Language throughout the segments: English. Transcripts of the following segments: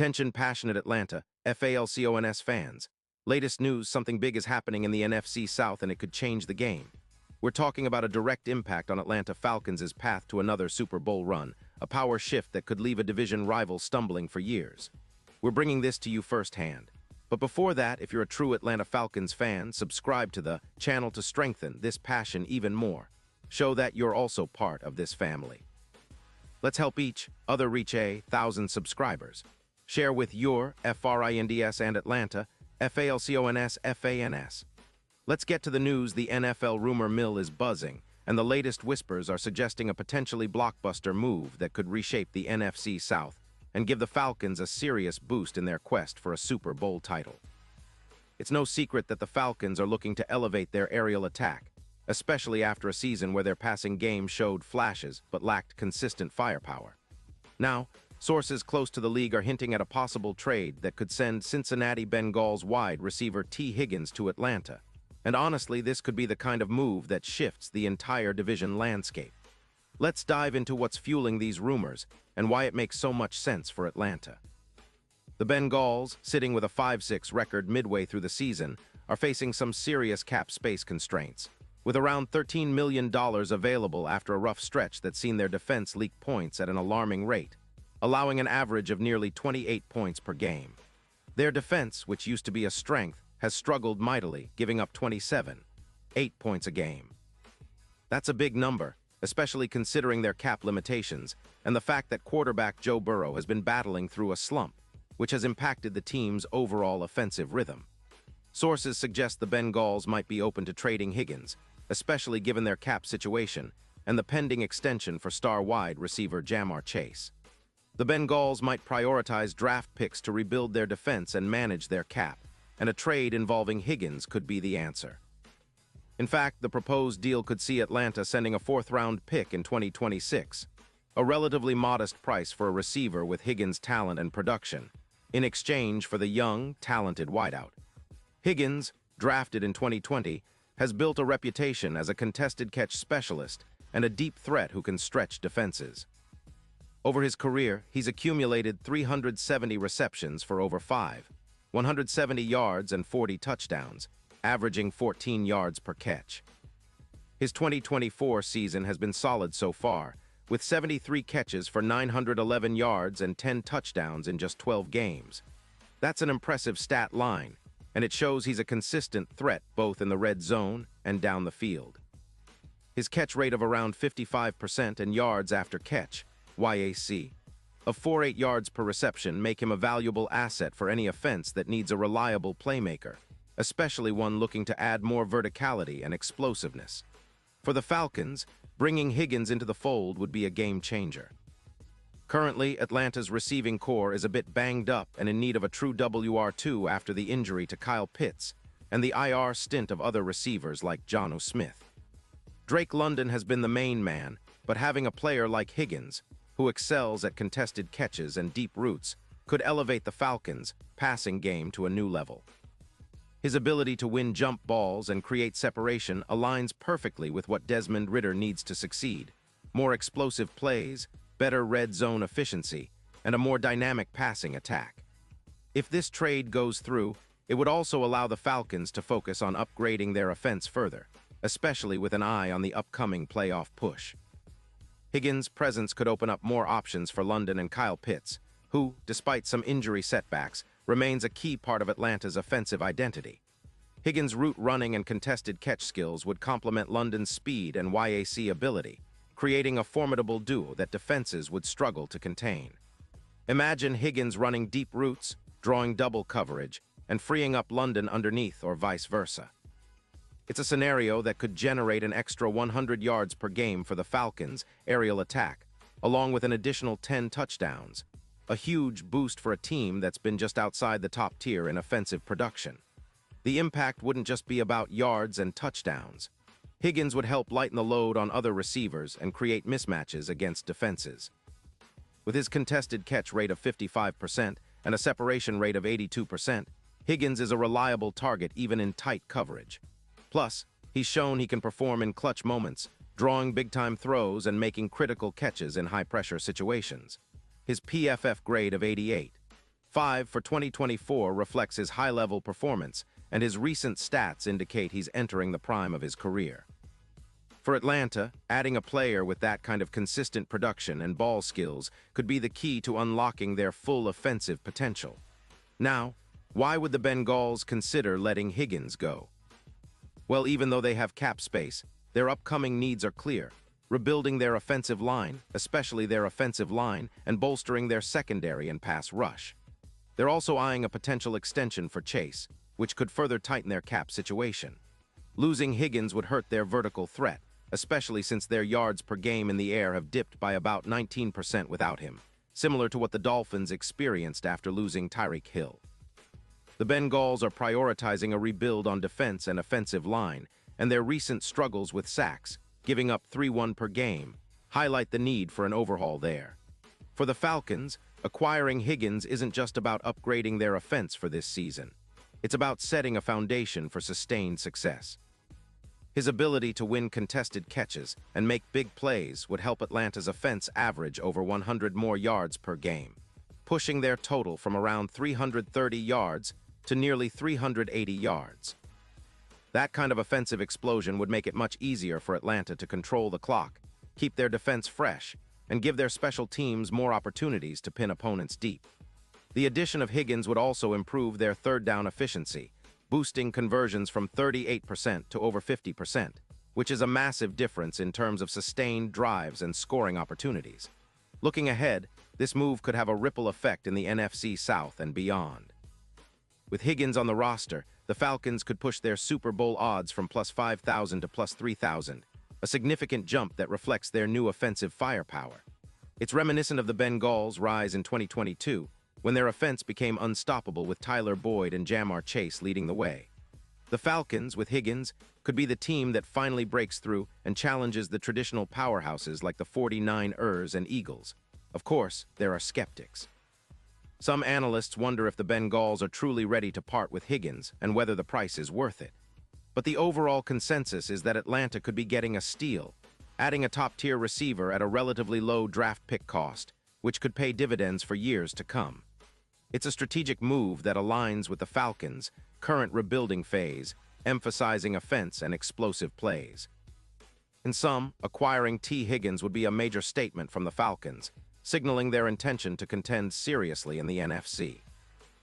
Attention passionate Atlanta, Falcons fans. Latest news, something big is happening in the NFC South and it could change the game. We're talking about a direct impact on Atlanta Falcons' path to another Super Bowl run, a power shift that could leave a division rival stumbling for years. We're bringing this to you firsthand. But before that, if you're a true Atlanta Falcons fan, subscribe to the channel to strengthen this passion even more. Show that you're also part of this family. Let's help each other reach 1,000 subscribers. Share with your FRINDS and Atlanta, FALCONS, FANS. Let's get to the news. The NFL rumor mill is buzzing, and the latest whispers are suggesting a potentially blockbuster move that could reshape the NFC South and give the Falcons a serious boost in their quest for a Super Bowl title. It's no secret that the Falcons are looking to elevate their aerial attack, especially after a season where their passing game showed flashes but lacked consistent firepower. Now, sources close to the league are hinting at a possible trade that could send Cincinnati Bengals wide receiver T. Higgins to Atlanta. And honestly, this could be the kind of move that shifts the entire division landscape. Let's dive into what's fueling these rumors and why it makes so much sense for Atlanta. The Bengals, sitting with a 5-6 record midway through the season, are facing some serious cap space constraints, with around $13 million available after a rough stretch that's seen their defense leak points at an alarming rate, allowing an average of nearly 28 points per game. Their defense, which used to be a strength, has struggled mightily, giving up 8 points a game. That's a big number, especially considering their cap limitations and the fact that quarterback Joe Burrow has been battling through a slump, which has impacted the team's overall offensive rhythm. Sources suggest the Bengals might be open to trading Higgins, especially given their cap situation and the pending extension for star wide receiver Ja'Marr Chase. The Bengals might prioritize draft picks to rebuild their defense and manage their cap, and a trade involving Higgins could be the answer. In fact, the proposed deal could see Atlanta sending a fourth-round pick in 2026, a relatively modest price for a receiver with Higgins' talent and production, in exchange for the young, talented wideout. Higgins, drafted in 2020, has built a reputation as a contested catch specialist and a deep threat who can stretch defenses. Over his career, he's accumulated 370 receptions for over 170 yards and 40 touchdowns, averaging 14 yards per catch. His 2024 season has been solid so far, with 73 catches for 911 yards and 10 touchdowns in just 12 games. That's an impressive stat line, and it shows he's a consistent threat both in the red zone and down the field. His catch rate of around 55% and yards after catch, YAC, of 4.8 yards per reception make him a valuable asset for any offense that needs a reliable playmaker, especially one looking to add more verticality and explosiveness. For the Falcons, bringing Higgins into the fold would be a game changer. Currently, Atlanta's receiving core is a bit banged up and in need of a true WR2 after the injury to Kyle Pitts and the IR stint of other receivers like Jonnu Smith. Drake London has been the main man, but having a player like Higgins, who excels at contested catches and deep routes, could elevate the Falcons' passing game to a new level. His ability to win jump balls and create separation aligns perfectly with what Desmond Ridder needs to succeed: more explosive plays, better red zone efficiency, and a more dynamic passing attack. If this trade goes through, it would also allow the Falcons to focus on upgrading their offense further, especially with an eye on the upcoming playoff push. Higgins' presence could open up more options for London and Kyle Pitts, who, despite some injury setbacks, remains a key part of Atlanta's offensive identity. Higgins' route running and contested catch skills would complement London's speed and YAC ability, creating a formidable duo that defenses would struggle to contain. Imagine Higgins running deep routes, drawing double coverage, and freeing up London underneath or vice versa. It's a scenario that could generate an extra 100 yards per game for the Falcons' aerial attack, along with an additional 10 touchdowns, a huge boost for a team that's been just outside the top tier in offensive production. The impact wouldn't just be about yards and touchdowns. Higgins would help lighten the load on other receivers and create mismatches against defenses. With his contested catch rate of 55% and a separation rate of 82%, Higgins is a reliable target even in tight coverage. Plus, he's shown he can perform in clutch moments, drawing big-time throws and making critical catches in high-pressure situations. His PFF grade of 88, 5 for 2024 reflects his high-level performance, and his recent stats indicate he's entering the prime of his career. For Atlanta, adding a player with that kind of consistent production and ball skills could be the key to unlocking their full offensive potential. Now, why would the Bengals consider letting Higgins go? Well, even though they have cap space, their upcoming needs are clear: rebuilding their offensive line, especially their offensive line, and bolstering their secondary and pass rush. They're also eyeing a potential extension for Chase, which could further tighten their cap situation. Losing Higgins would hurt their vertical threat, especially since their yards per game in the air have dipped by about 19% without him, similar to what the Dolphins experienced after losing Tyreek Hill. The Bengals are prioritizing a rebuild on defense and offensive line, and their recent struggles with sacks, giving up 3-1 per game, highlight the need for an overhaul there. For the Falcons, acquiring Higgins isn't just about upgrading their offense for this season. It's about setting a foundation for sustained success. His ability to win contested catches and make big plays would help Atlanta's offense average over 100 more yards per game, pushing their total from around 330 yards to nearly 380 yards. That kind of offensive explosion would make it much easier for Atlanta to control the clock, keep their defense fresh, and give their special teams more opportunities to pin opponents deep. The addition of Higgins would also improve their third down efficiency, boosting conversions from 38% to over 50%, which is a massive difference in terms of sustained drives and scoring opportunities. Looking ahead, this move could have a ripple effect in the NFC South and beyond. With Higgins on the roster, the Falcons could push their Super Bowl odds from plus 5,000 to plus 3,000, a significant jump that reflects their new offensive firepower. It's reminiscent of the Bengals' rise in 2022, when their offense became unstoppable with Tyler Boyd and Jamar Chase leading the way. The Falcons, with Higgins, could be the team that finally breaks through and challenges the traditional powerhouses like the 49ers and Eagles. Of course, there are skeptics. Some analysts wonder if the Bengals are truly ready to part with Higgins and whether the price is worth it. But the overall consensus is that Atlanta could be getting a steal, adding a top-tier receiver at a relatively low draft pick cost, which could pay dividends for years to come. It's a strategic move that aligns with the Falcons' current rebuilding phase, emphasizing offense and explosive plays. In sum, acquiring T. Higgins would be a major statement from the Falcons, signaling their intention to contend seriously in the NFC.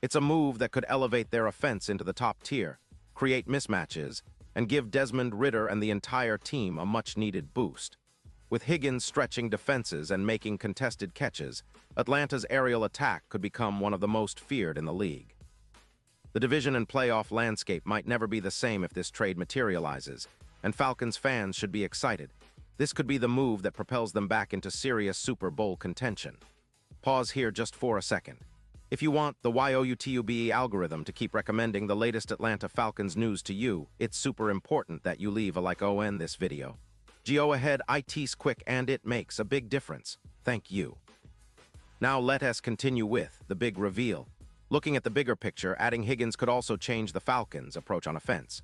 It's a move that could elevate their offense into the top tier, create mismatches, and give Desmond Ridder and the entire team a much-needed boost. With Higgins stretching defenses and making contested catches, Atlanta's aerial attack could become one of the most feared in the league. The division and playoff landscape might never be the same if this trade materializes, and Falcons fans should be excited. This could be the move that propels them back into serious Super Bowl contention. Pause here just for a second. If you want the YouTube algorithm to keep recommending the latest Atlanta Falcons news to you, it's super important that you leave a like on this video. Go ahead, it's quick and it makes a big difference. Thank you. Now let us continue with the big reveal. Looking at the bigger picture, adding Higgins could also change the Falcons' approach on offense.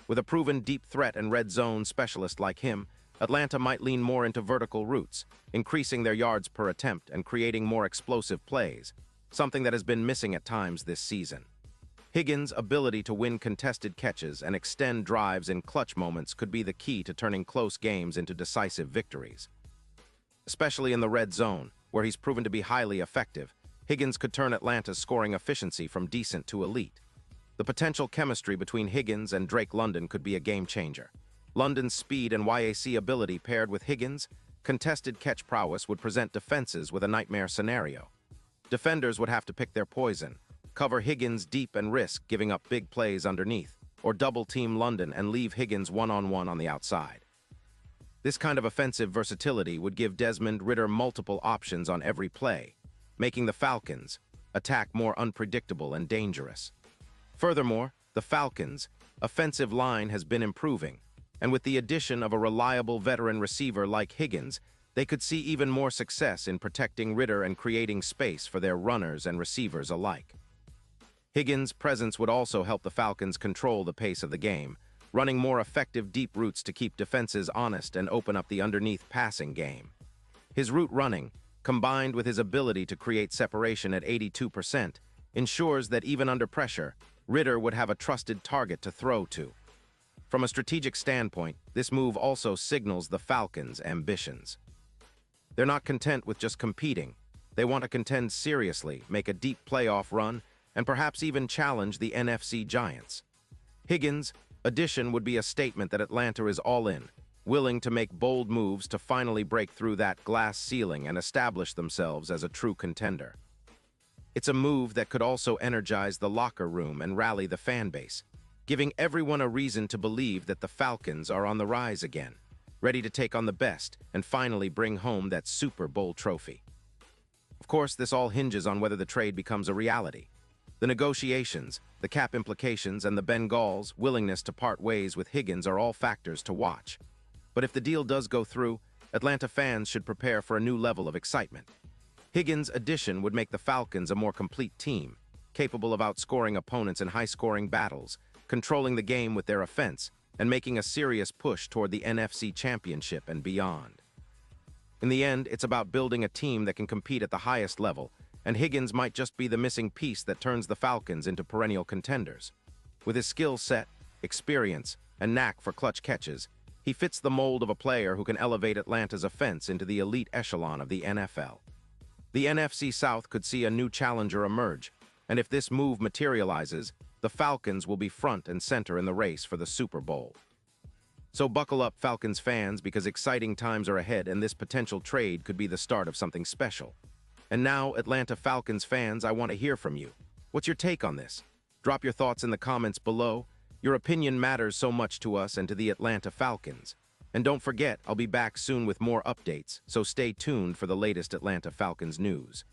With a proven deep threat and red zone specialist like him, Atlanta might lean more into vertical routes, increasing their yards per attempt and creating more explosive plays, something that has been missing at times this season. Higgins' ability to win contested catches and extend drives in clutch moments could be the key to turning close games into decisive victories. Especially in the red zone, where he's proven to be highly effective, Higgins could turn Atlanta's scoring efficiency from decent to elite. The potential chemistry between Higgins and Drake London could be a game-changer. London's speed and YAC ability paired with Higgins' contested catch prowess would present defenses with a nightmare scenario. Defenders would have to pick their poison, cover Higgins deep and risk giving up big plays underneath, or double-team London and leave Higgins one-on-one on the outside. This kind of offensive versatility would give Desmond Ridder multiple options on every play, making the Falcons' attack more unpredictable and dangerous. Furthermore, the Falcons' offensive line has been improving, and with the addition of a reliable veteran receiver like Higgins, they could see even more success in protecting Ridder and creating space for their runners and receivers alike. Higgins' presence would also help the Falcons control the pace of the game, running more effective deep routes to keep defenses honest and open up the underneath passing game. His route running, combined with his ability to create separation at 82%, ensures that even under pressure, Ritter would have a trusted target to throw to. From a strategic standpoint, this move also signals the Falcons' ambitions. They're not content with just competing. They want to contend seriously, make a deep playoff run, and perhaps even challenge the NFC giants. Higgins' addition would be a statement that Atlanta is all in, willing to make bold moves to finally break through that glass ceiling and establish themselves as a true contender. It's a move that could also energize the locker room and rally the fan base, giving everyone a reason to believe that the Falcons are on the rise again, ready to take on the best and finally bring home that Super Bowl trophy. Of course, this all hinges on whether the trade becomes a reality. The negotiations, the cap implications, and the Bengals' willingness to part ways with Higgins are all factors to watch. But if the deal does go through, Atlanta fans should prepare for a new level of excitement. Higgins' addition would make the Falcons a more complete team, capable of outscoring opponents in high-scoring battles, controlling the game with their offense, and making a serious push toward the NFC Championship and beyond. In the end, it's about building a team that can compete at the highest level, and Higgins might just be the missing piece that turns the Falcons into perennial contenders. With his skill set, experience, and knack for clutch catches, he fits the mold of a player who can elevate Atlanta's offense into the elite echelon of the NFL. The NFC South could see a new challenger emerge, and if this move materializes, the Falcons will be front and center in the race for the Super Bowl. So buckle up, Falcons fans, because exciting times are ahead and this potential trade could be the start of something special. And now, Atlanta Falcons fans, I want to hear from you. What's your take on this? Drop your thoughts in the comments below. Your opinion matters so much to us and to the Atlanta Falcons. And don't forget, I'll be back soon with more updates, so stay tuned for the latest Atlanta Falcons news.